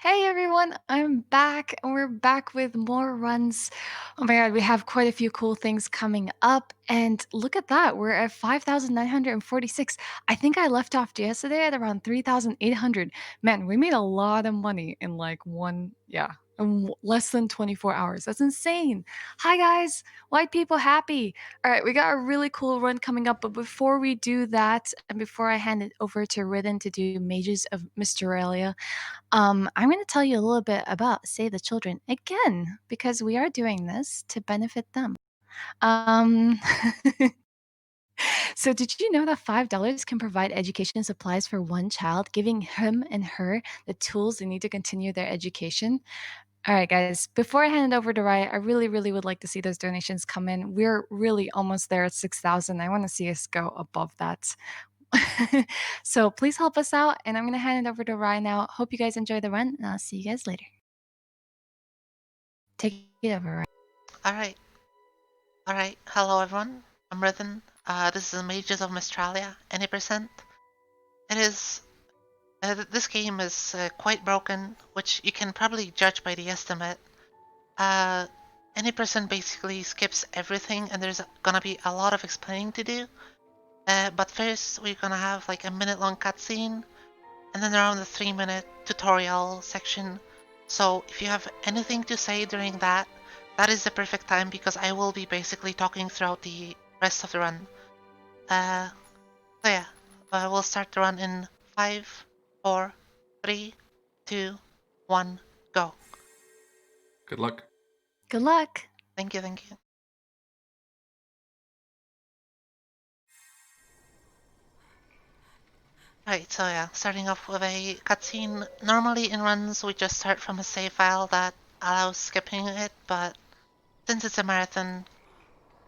Hey everyone, I'm back and we're back with more runs. Oh my god, we have quite a few cool things coming up. And look at that, we're at 5,946. I think I left off yesterday at around 3,800. Man, we made a lot of money in like less than 24 hours. That's insane. Hi guys, white people happy. All right, we got a really cool run coming up, but before we do that, and before I hand it over to Ridden to do Mages of Mystralia, I'm going to tell you a little bit about Save the Children again, because we are doing this to benefit them. Um, so, did you know that $5 can provide education supplies for one child, giving him and her the tools they need to continue their education? All right, guys, before I hand it over to Ryan, I really, really would like to see those donations come in. We're really almost there at 6,000. I want to see us go above that. So please help us out, and I'm going to hand it over to Ryan now. Hope you guys enjoy the run, and I'll see you guys later. Take it over, Ryan. Alright, alright. Hello everyone. I'm Rhythm. This is Mages of Mystralia Any. It is... this game is quite broken, which you can probably judge by the estimate. Uh, Any basically skips everything and there's gonna be a lot of explaining to do. But first we're gonna have like a minute-long cutscene, and then around the 3-minute tutorial section. So if you have anything to say during that, that is the perfect time because I will be basically talking throughout the rest of the run. So yeah, we'll start the run in 5, 4, 3, 2, 1, go. Good luck. Good luck. Thank you, thank you. Alright, so yeah, starting off with a cutscene. Normally in runs we just start from a save file that allows skipping it, but since it's a marathon,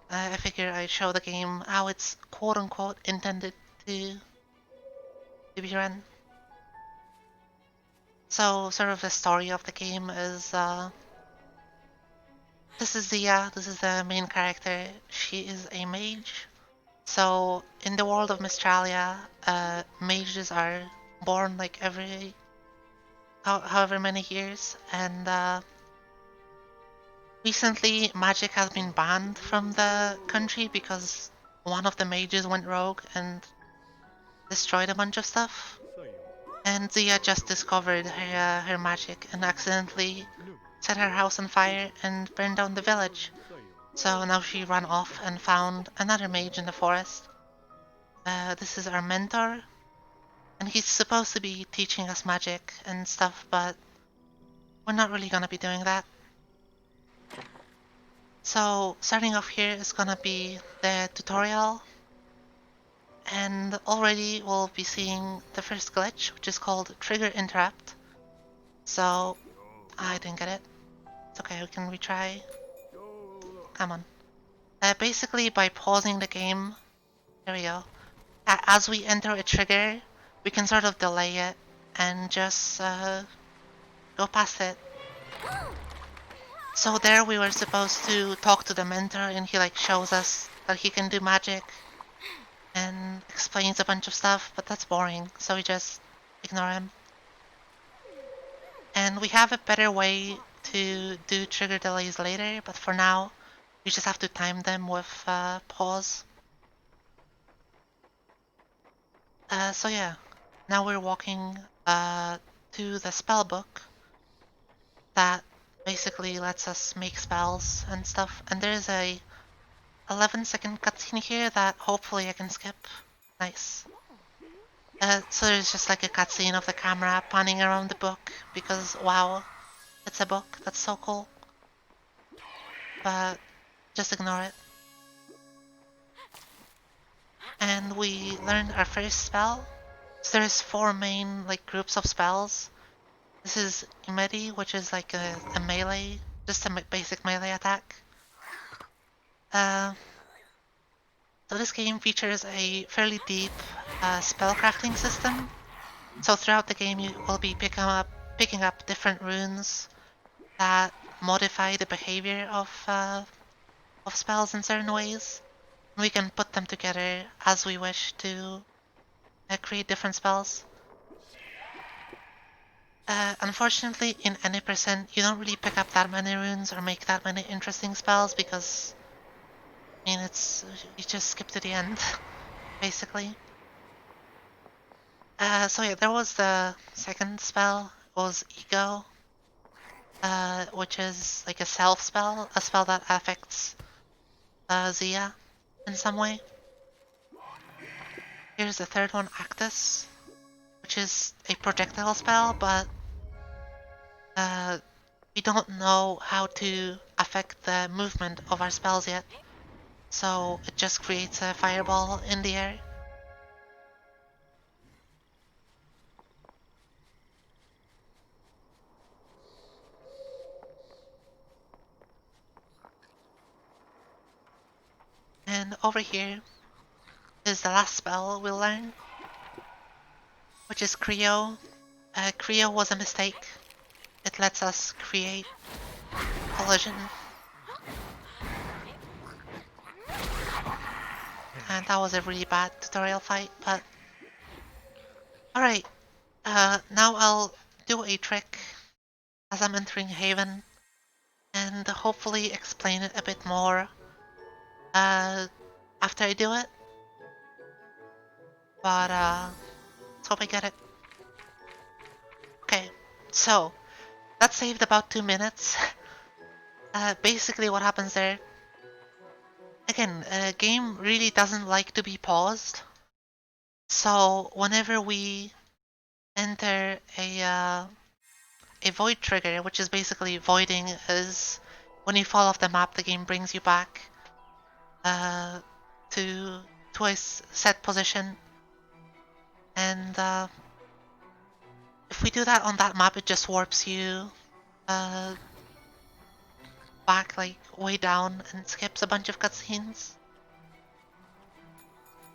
I figure I'd show the game how it's quote-unquote intended to be run. So sort of the story of the game is this is the main character. She is a mage. So in the world of Mystralia, mages are born like every however many years, and recently magic has been banned from the country because one of the mages went rogue and destroyed a bunch of stuff. And Zia just discovered her magic and accidentally set her house on fire and burned down the village. So now she ran off and found another mage in the forest. This is our mentor, and he's supposed to be teaching us magic and stuff, but we're not really gonna be doing that. So starting off here is gonna be the tutorial, and already we'll be seeing the first glitch, which is called Trigger Interrupt. So I didn't get it. It's okay, we can retry. Come on. Basically, by pausing the game, there we go. As we enter a trigger, we can sort of delay it and just go past it. So there we were supposed to talk to the mentor, and he like shows us that he can do magic and explains a bunch of stuff, but that's boring, so we just ignore him. And we have a better way to do trigger delays later, but for now, we just have to time them with pause. So yeah, now we're walking to the spell book that basically lets us make spells and stuff. And there's a 11-second cutscene here that hopefully I can skip. Nice. So there's just like a cutscene of the camera panning around the book because wow, it's a book. That's so cool. But just ignore it. And we learned our first spell. So there's 4 main like groups of spells. This is Imedi, which is like a melee, just a basic melee attack. So this game features a fairly deep spellcrafting system. So throughout the game you will be picking up different runes that modify the behavior of spells in certain ways. We can put them together as we wish to create different spells. Unfortunately, in any percent, you don't really pick up that many runes or make that many interesting spells because, I mean, you just skip to the end, basically. So yeah, there was the second spell, was Ego, which is like a self spell, a spell that affects Zia in some way. Here's the third one, Actus, which is a projectile spell, but we don't know how to affect the movement of our spells yet. So it just creates a fireball in the air. And over here is the last spell we'll learn, which is Creo. Creo was a mistake. It lets us create collision. And that was a really bad tutorial fight, but... Alright, now I'll do a trick as I'm entering Haven, and hopefully explain it a bit more after I do it. But let's hope I get it. Okay, so that saved about 2 minutes. Basically what happens there, again, game really doesn't like to be paused. So whenever we enter a void trigger, which is basically voiding, is when you fall off the map, the game brings you back to a set position. And if we do that on that map, it just warps you back like way down and skips a bunch of cutscenes.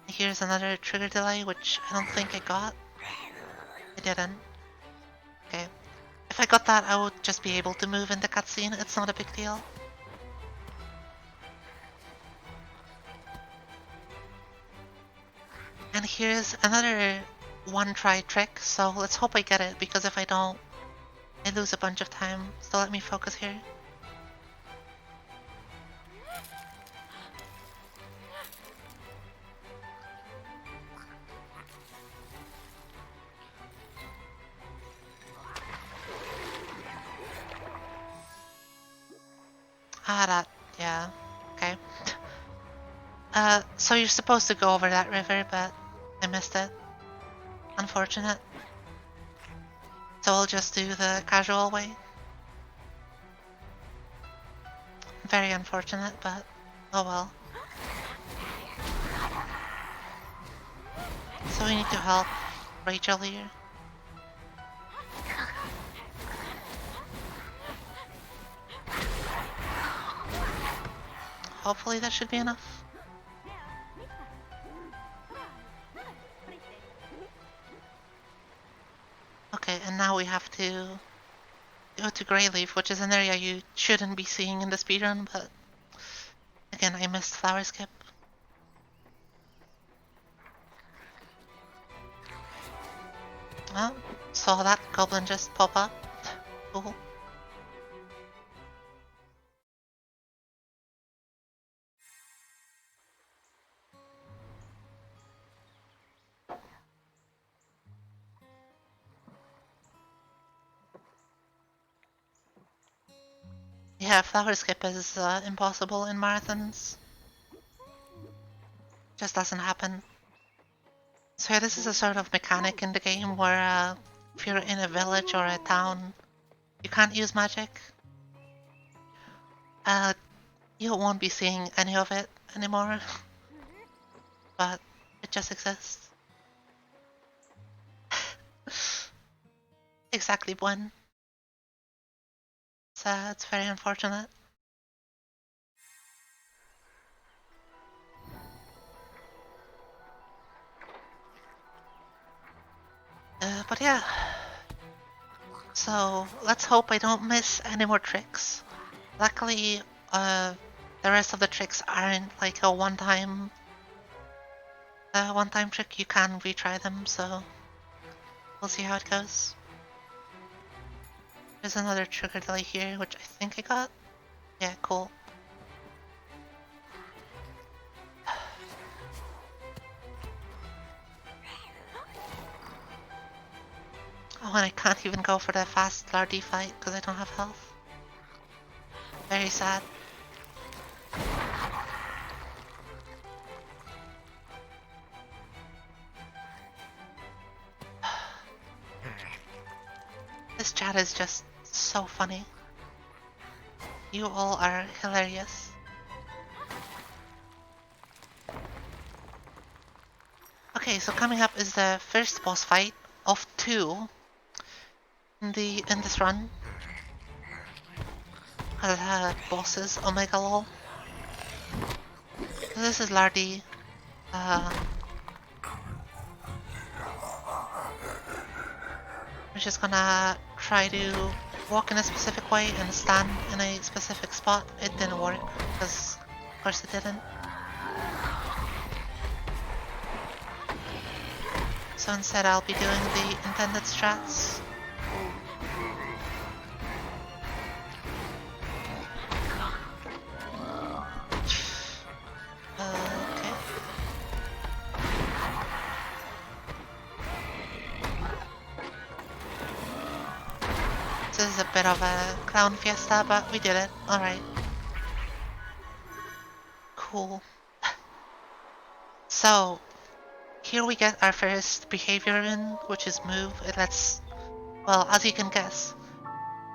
Here's another trigger delay, which I don't think I got. I didn't. Okay. If I got that, I would just be able to move in the cutscene. It's not a big deal. And here's another one-try trick, so let's hope I get it, because if I don't, I lose a bunch of time. So let me focus here. Yeah, okay. So you're supposed to go over that river, but I missed it. Unfortunate. So I'll just do the casual way. Very unfortunate, but oh well. So we need to help Rachel here. Hopefully that should be enough. Okay, and now we have to go to Greyleaf, which is an area you shouldn't be seeing in the speedrun, but again, I missed Flower Skip. Oh, saw that goblin just pop up. Cool. Yeah, Flower Skip is impossible in marathons. Just doesn't happen. So yeah, this is a sort of mechanic in the game where if you're in a village or a town, you can't use magic. You won't be seeing any of it anymore, but it just exists. Exactly when. So it's very unfortunate. But yeah. So let's hope I don't miss any more tricks. Luckily, the rest of the tricks aren't like a one-time trick. You can retry them, so we'll see how it goes. There's another trigger delay here, which I think I got. Yeah, cool. Oh, and I can't even go for the fast Lardy fight because I don't have health. Very sad. This chat is just so funny. You all are hilarious. Okay, so coming up is the first boss fight of 2 in this run. Bosses, Omega lol. So this is Lardy. We're just gonna try to walk in a specific way and stand in a specific spot. It didn't work, because of course it didn't. So instead I'll be doing the intended strats. Okay. This is a bit of a clown fiesta, but we did it. Alright. Cool. So, here we get our first behavior in, which is move. It lets, well, as you can guess,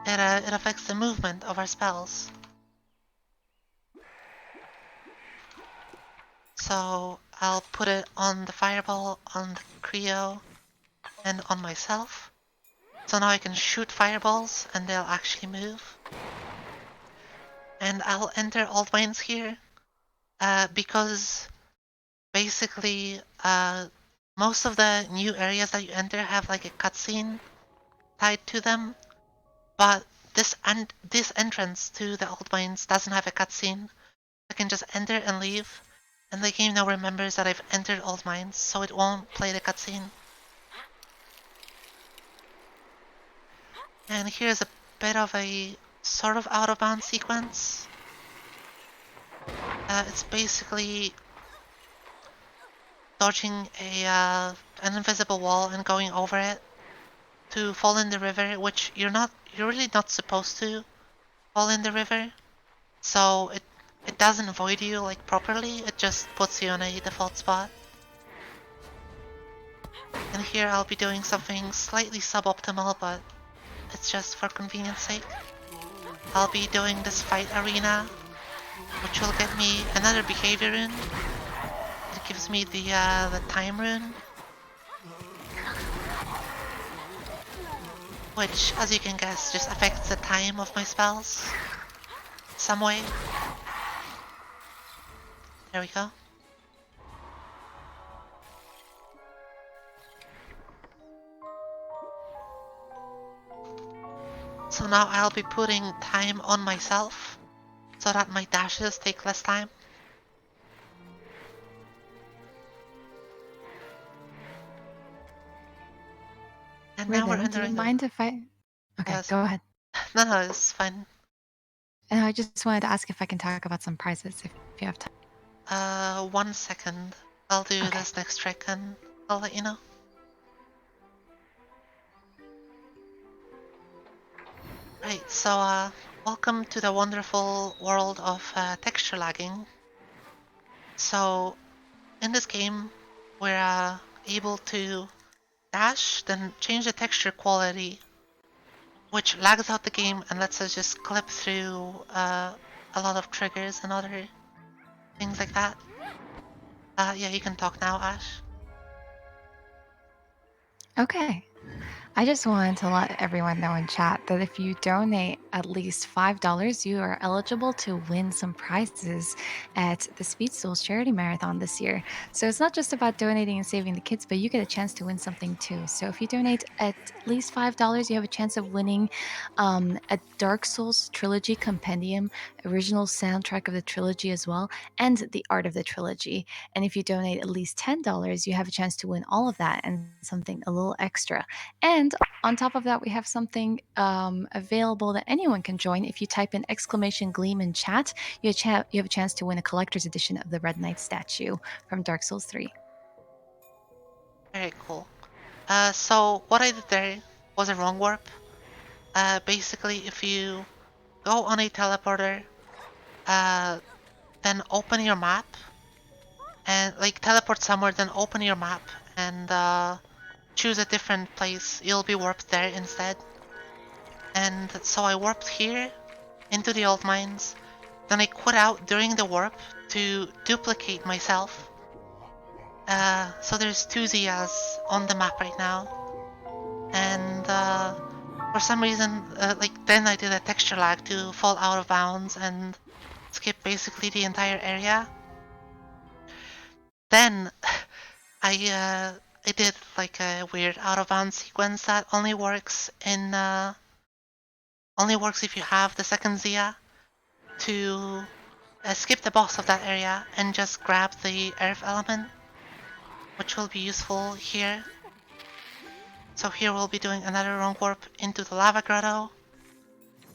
it affects the movement of our spells. So I'll put it on the fireball, on the Creo, and on myself. So now I can shoot fireballs and they'll actually move. And I'll enter Old Mines here because basically most of the new areas that you enter have like a cutscene tied to them, but this entrance to the Old Mines doesn't have a cutscene. I can just enter and leave, and the game now remembers that I've entered Old Mines, so it won't play the cutscene. And here's a bit of a sort of out of bounds sequence. It's basically dodging an invisible wall and going over it to fall in the river, which you're really not supposed to fall in the river. So it doesn't void you like properly, it just puts you on a default spot. And here I'll be doing something slightly suboptimal, but it's just for convenience sake. I'll be doing this fight arena, which will get me another behavior rune. It gives me the time rune, which, as you can guess, just affects the time of my spells some way. There we go. So now I'll be putting time on myself so that my dashes take less time. And now we're Rhythm, do you entering the... mind if I... Okay, Yes. go ahead. No, it's fine. And I just wanted to ask if I can talk about some prizes if you have time. 1 second. I'll do Okay. this next trick and I'll let you know. Right, so welcome to the wonderful world of texture lagging. So in this game, we're able to dash, then change the texture quality, which lags out the game and lets us just clip through a lot of triggers and other things like that. Yeah, you can talk now, Ash. Okay. I just wanted to let everyone know in chat that if you donate at least $5, you are eligible to win some prizes at the Speed Souls Charity Marathon this year. So it's not just about donating and saving the kids, but you get a chance to win something too. So if you donate at least $5, you have a chance of winning a Dark Souls Trilogy Compendium, original soundtrack of the trilogy as well, and the art of the trilogy. And if you donate at least $10, you have a chance to win all of that and something a little extra. And And on top of that, we have something available that anyone can join. If you type in exclamation gleam in chat, you have a chance to win a collector's edition of the Red Knight statue from Dark Souls 3. Very cool. So what I did there was a wrong warp. Basically, if you go on a teleporter, then open your map, and like teleport somewhere, then open your map and choose a different place. You'll be warped there instead. And so I warped here into the old mines. Then I quit out during the warp to duplicate myself. So there's two Zias on the map right now. And for some reason, like then I did a texture lag to fall out of bounds and skip basically the entire area. Then I did like a weird out of bounds sequence that only works if you have the second Zia to skip the boss of that area and just grab the earth element, which will be useful here. So here we'll be doing another wrong warp into the lava grotto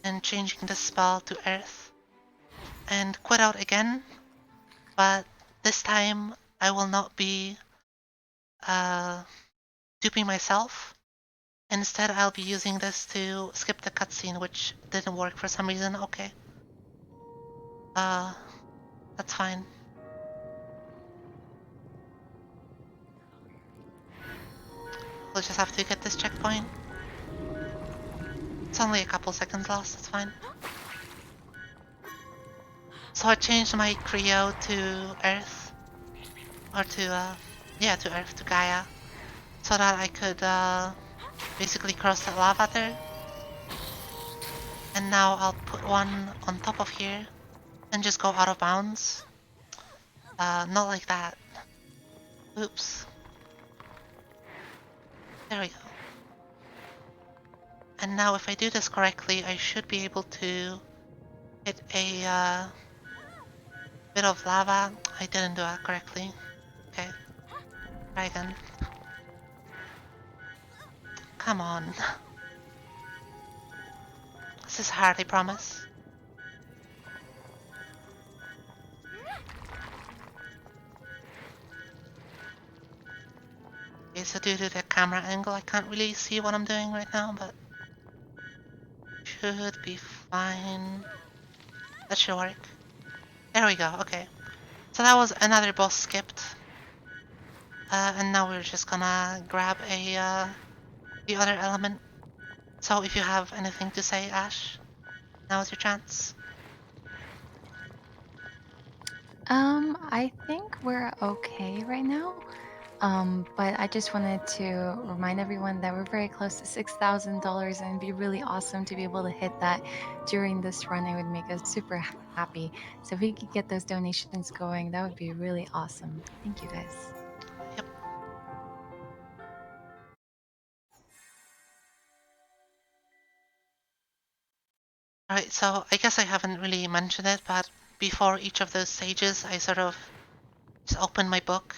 and changing the spell to earth and quit out again, but this time I will not be duping myself. Instead, I'll be using this to skip the cutscene, which didn't work for some reason. Okay. That's fine. We'll just have to get this checkpoint. It's only a couple seconds lost, that's fine. So I changed my Creo to Earth. Or to, yeah, to Earth, to Gaia. So that I could, basically cross the lava there. And now I'll put one on top of here and just go out of bounds. Not like that. Oops. There we go. And now if I do this correctly, I should be able to hit a bit of lava. I didn't do that correctly. Okay. Try again. Come on. This is hard, I promise. Okay, so due to the camera angle, I can't really see what I'm doing right now, but should be fine. That should work. There we go, okay. So that was another boss skipped. And now we're just gonna grab the other element. So if you have anything to say, Ash, now's your chance. I think we're okay right now. But I just wanted to remind everyone that we're very close to $6,000 and it'd be really awesome to be able to hit that during this run. It would make us super happy. So if we could get those donations going, that would be really awesome. Thank you guys. Yep. Alright, so I guess I haven't really mentioned it, but before each of those stages, I sort of just open my book.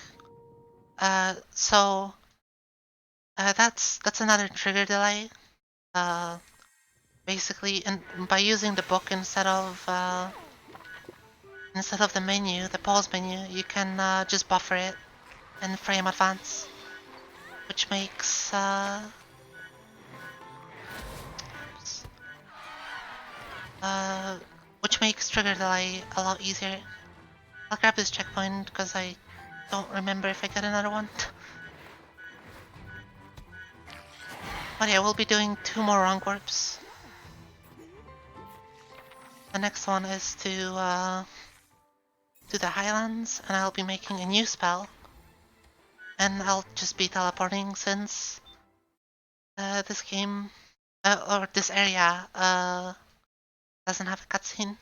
So that's another trigger delay. Basically, and by using the book instead of the menu, the pause menu, you can just buffer it and frame advance, which makes trigger delay a lot easier. I'll grab this checkpoint because I don't remember if I get another one. But yeah, we'll be doing 2 more wrong warps. The next one is to the Highlands, and I'll be making a new spell. And I'll just be teleporting since this game, or this area, doesn't have a cutscene.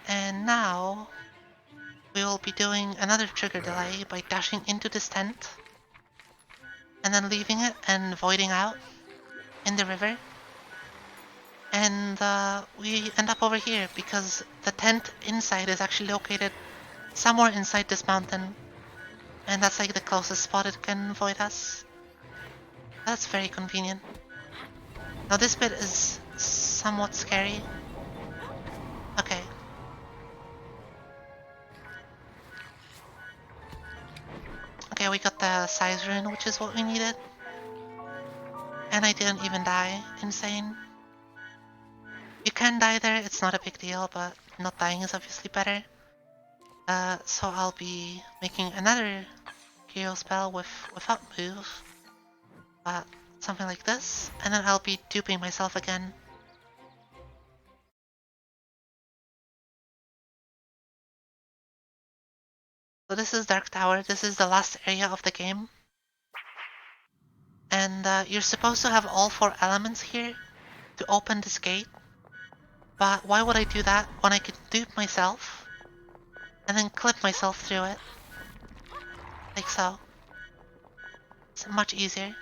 And now we will be doing another trigger delay by dashing into this tent and then leaving it and voiding out in the river. And we end up over here because the tent inside is actually located somewhere inside this mountain. And that's like the closest spot it can avoid us. That's very convenient. Now this bit is somewhat scary. Okay. Okay, we got the size rune, which is what we needed. And I didn't even die. Insane. You can die there, it's not a big deal, but not dying is obviously better. So I'll be making another hero spell without move. Something like this, and then I'll be duping myself again. So this is Dark Tower, this is the last area of the game. And you're supposed to have all 4 elements here to open this gate. But why would I do that when I could dupe myself and then clip myself through it? Like so. It's much easier.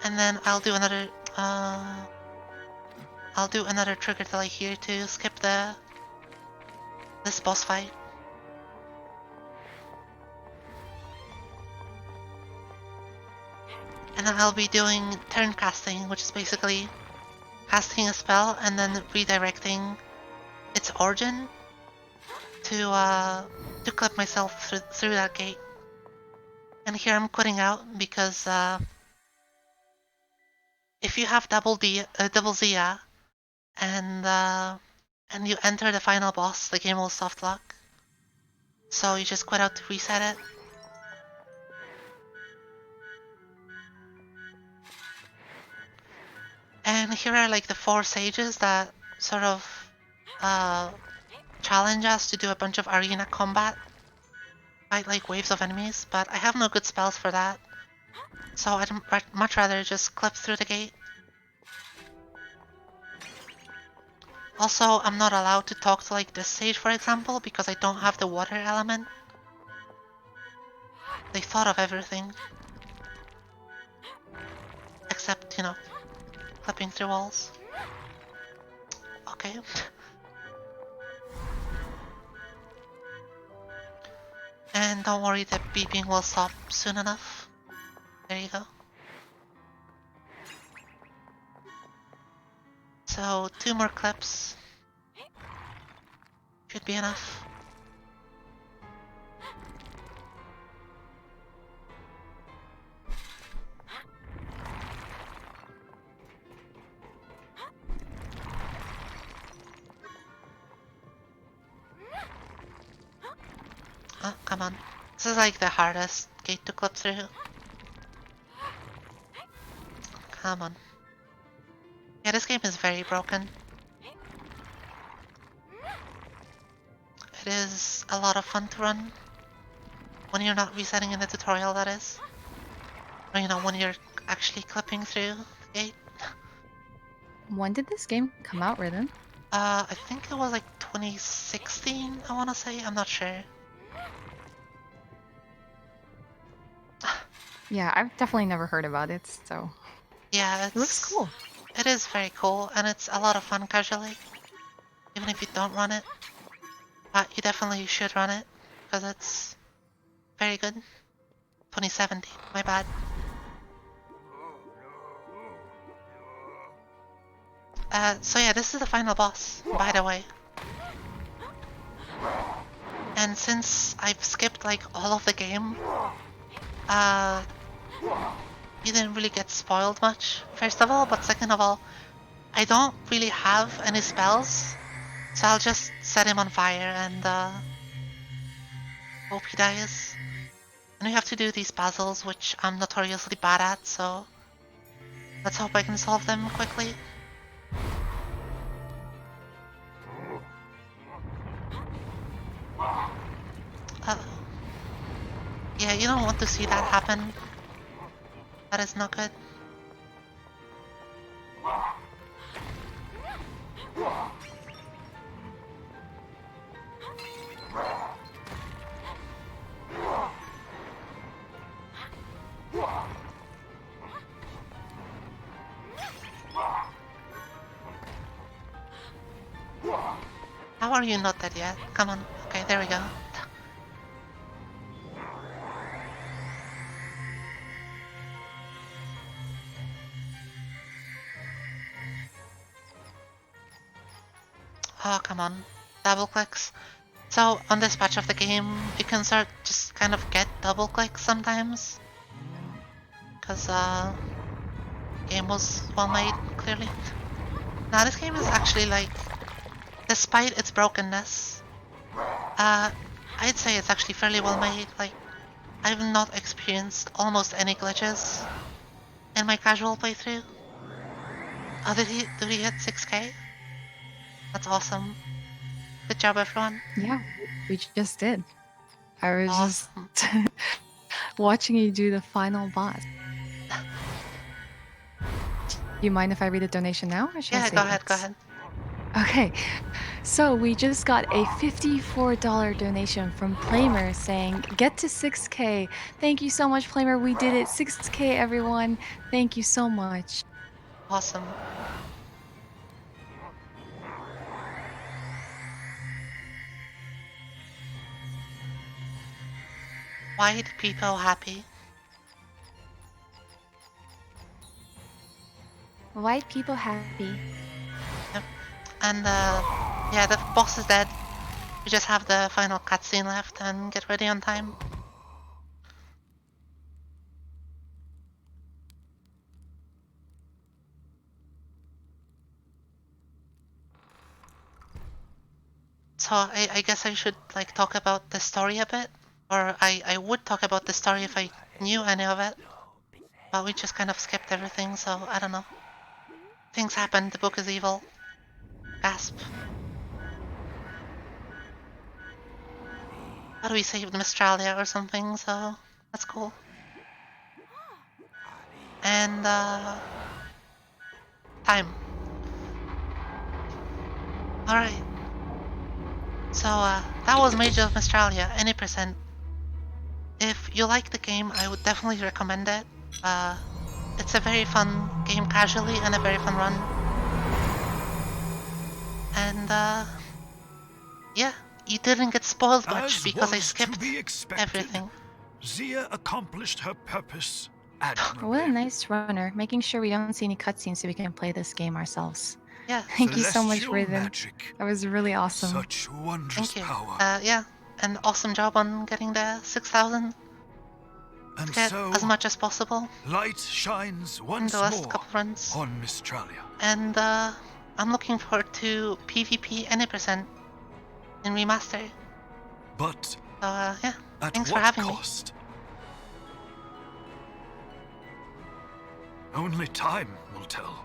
And then I'll do another trigger delay here to skip this boss fight. And then I'll be doing turn casting, which is basically casting a spell and then redirecting its origin to clip myself through that gate. And here I'm quitting out because if you have double Zia and you enter the final boss, the game will soft lock. So you just quit out to reset it. And here are like the 4 sages that sort of challenge us to do a bunch of arena combat. Fight like waves of enemies, but I have no good spells for that. So I'd much rather just clip through the gate. Also, I'm not allowed to talk to like this sage, for example, because I don't have the water element. They thought of everything. Except, you know, clipping through walls. Okay. And don't worry, the beeping will stop soon enough. There you go. So 2 more clips should be enough. Oh, come on. This is like the hardest gate to clip through. Come on. Yeah, this game is very broken. It is a lot of fun to run. When you're not resetting in the tutorial, that is. Or, you know, when you're actually clipping through the gate. When did this game come out, Rhythm? I think it was like 2016, I wanna say. I'm not sure. Yeah, I've definitely never heard about it, so Yeah, it looks cool. It is very cool, and it's a lot of fun casually. Even if you don't run it. But you definitely should run it, because it's very good. 2017, my bad. So yeah, this is the final boss, by the way. And since I've skipped like all of the game, you didn't really get spoiled much, first of all, but second of all, I don't really have any spells, so I'll just set him on fire and hope he dies. And we have to do these puzzles, which I'm notoriously bad at, so let's hope I can solve them quickly. Yeah, you don't want to see that happen. That is not good. How are you not dead yet? Come on. Okay, there we go. Oh, come on. Double clicks. So, on this patch of the game, you can start just kind of get double clicks sometimes. Because, game was well made, clearly. Now, this game is actually like, despite its brokenness, I'd say it's actually fairly well made. Like, I've not experienced almost any glitches in my casual playthrough. Oh, did he hit 6K? That's awesome. Good job, everyone. Yeah, we just did. I was just Awesome. watching you do the final boss. Do you mind if I read a donation now, or should I Yeah, go save ahead, go it? ahead. Okay, so we just got a $54 donation from Plamer saying, "Get to 6K." Thank you so much, Plamer. We did it. 6K, everyone. Thank you so much. Awesome. White people happy. White people happy. Yep. And yeah, the boss is dead. We just have the final cutscene left and get ready on time. So I guess I should like talk about the story a bit, or I would talk about the story if I knew any of it, but we just kind of skipped everything, so I don't know. Things happen. The book is evil. Gasp. But we saved Mystralia or something, so that's cool. And time. All right. So that was Mage of Mystralia, any percent. If you like the game, I would definitely recommend it. It's a very fun game casually and a very fun run. And yeah, you didn't get spoiled much As because I was to skipped be expected, everything. Zia accomplished her purpose What a admirably. nice runner, making sure we don't see any cutscenes so we can play this game ourselves. Yeah, Thank you so much, Celestial Rhythm. magic, That was really awesome. such wondrous thank you. power. Yeah, and awesome job on getting the 6,000 to And get so, as much as possible light shines in once the last more couple runs. on Mystralia. And I'm looking forward to PvP any percent in Remaster. But So yeah, at thanks for what having me. cost? Only time will tell.